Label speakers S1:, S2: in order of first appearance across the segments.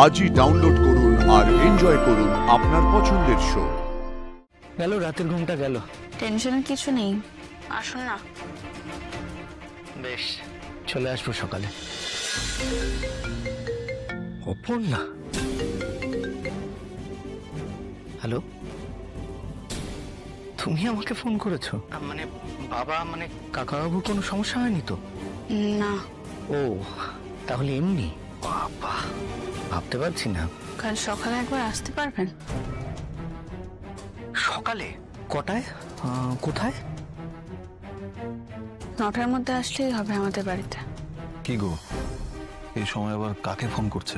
S1: আজই ডাউনলোড করুন আর এনজয় করুন আপনার পছন্দের শো।
S2: গেল রাতের ঘুমটা গেল।
S3: টেনশনের কিছু নেই, আসুন না।
S2: বেশ, চলে আসবো সকালে। অপর্ণা, হ্যালো, তুমি আমাকে ফোন করেছো? মানে বাবা, মানে কাকাবাবুর কোনো সমস্যা হয়নি তো?
S3: না।
S2: ও, তাহলে এমনি? বাবা, ভাবতে পারছি না।
S3: কাল সকালে একবার আসতে পারবেন?
S2: সকালে কটায়? কোথায়?
S3: 9টার মধ্যে আসলেই হবে আমাদের বাড়িতে।
S4: কি গো, এই সময় আবার কাকে ফোন করছে?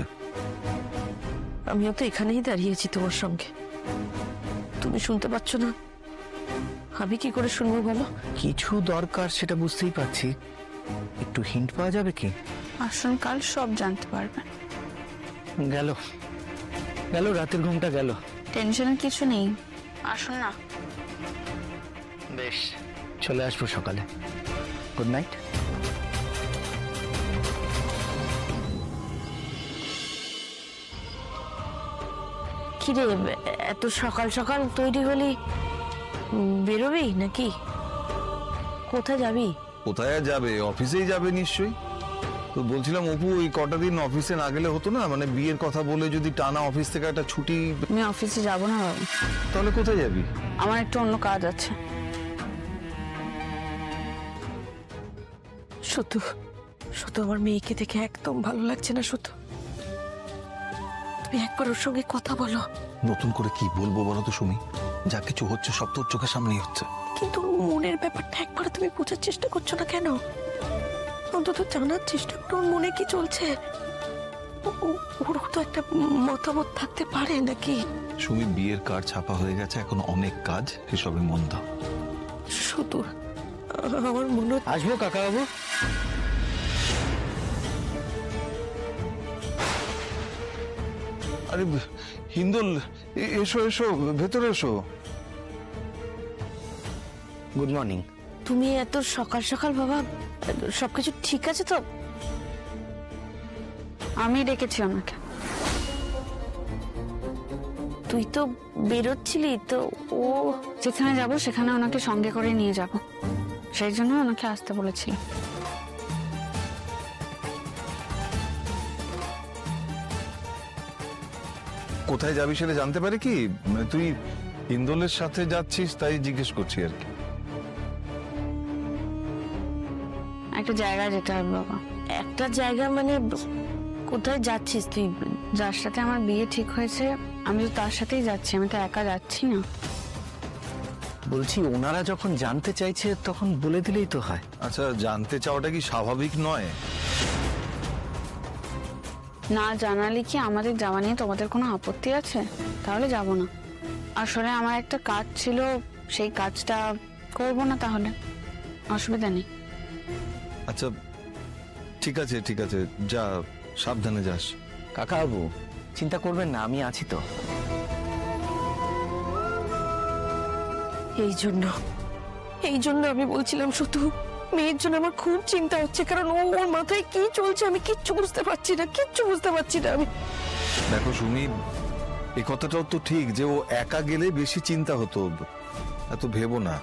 S5: আমিও তো এখানেই দাঁড়িয়েছি তোমার সঙ্গে, তুমি শুনতে পাচ্ছ না? আমি কি করে শুনবো বলো?
S2: কিছু দরকার সেটা বুঝতেই পারছি, একটু হিন্ট পাওয়া যাবে কি?
S3: আসুন, কাল সব জানতে পারবেন।
S2: গেল গেল রাতের ঘুমটা গেল।
S3: টেনশনের কিছু নেই, আসুন না।
S2: বেশ, চলে আসবো সকালে। Good night.
S5: কি রে, এত সকাল সকাল তৈরি হলি? বেরোবি নাকি? কোথায় যাবি?
S4: কোথায় আর যাবে, অফিসেই যাবে নিশ্চয়ই। তো বলছিলাম অপু, ওই কটা দিন অফিসে না গেলে হতো না? মানে বিয়ের কথা বলে যদি টানা অফিস থেকে একটা ছুটি।
S3: আমি অফিসে যাব না বাবু।
S4: তাহলে কোথায় যাবি?
S3: আমার একটু অন্য কাজ আছে।
S5: শুধু শুধু আমার মেয়েকে দেখে একদম ভালো লাগছে না। শুধু তুমি একবার ওর সঙ্গে কথা বলো।
S4: নতুন করে কি বলবো বলো তো সুমি? যা কিছু হচ্ছে সব তোর চোখের সামনেই হচ্ছে।
S5: কিন্তু মনের ব্যাপারটা একবার তুমি বোঝার চেষ্টা করছো না কেন? অন্তত জানার চেষ্টা করো ওর মনে কি চলছে। ওর তো একটা মতামত থাকতে পারে নাকি?
S4: সুমি, বিয়ের কার্ড ছাপা হয়ে গেছে, এখন অনেক কাজ, এসবে মন দাও।
S5: শুধু আমার মনে
S2: আসবো কাকাবাবু।
S4: আরে হিন্দোল, এসো এসো, ভেতরে এসো।
S2: Good morning.
S5: তুমি এত সকাল সকাল বাবা, সবকিছু ঠিক আছে তো?
S3: আমি ডেকেছি ওনাকে।
S5: তুই তো বেরোচ্ছিলি তো। ও
S3: যেখানে যাব সেখানে ওনাকে সঙ্গে করে নিয়ে যাব, সেই জন্য ওনাকে আসতে বলেছি।
S4: কোথায় যাবি সেটা জানতে পারি কি? মানে তুই হিন্দোলের সাথে যাচ্ছিস তাই জিজ্ঞেস করছি আর কি।
S3: একটা জায়গায় যেতে হবে বাবা।
S5: একটা জায়গা মানে কোথায় যাচ্ছিস তুই?
S3: যার সাথে আমার বিয়ে ঠিক হয়েছে আমি তো তার সাথেই যাচ্ছি, আমি তো একা যাচ্ছি না।
S2: বলছি, ওনারা যখন জানতে চাইছে তখন বলে দিলেই তো হয়।
S4: আচ্ছা, জানতে চাওয়াটা কি স্বাভাবিক নয়?
S3: না জানালে কি আমাদের যাওয়া নিয়ে তোমাদের কোনো আপত্তি আছে? তাহলে যাব না। আসলে আমার একটা কাজ ছিল, সেই কাজটা করব না, তাহলে অসুবিধা নেই।
S4: আচ্ছা ঠিক আছে ঠিক আছে, যা, সাবধানে যাস।
S2: কাকাবাবু, চিন্তা করবেন না, আমি আছি তো।
S5: এই জন্য আমি বলছিলাম, শুধু মেয়ের জন্য আমার খুব চিন্তা হচ্ছে, কারণ ওর মাথায় কি চলছে আমি কিচ্ছু বুঝতে পারছি না আমি।
S4: দেখো সুমি, এই কথাটাও তো ঠিক যে ও একা গেলে বেশি চিন্তা হতো, এত ভেবো না।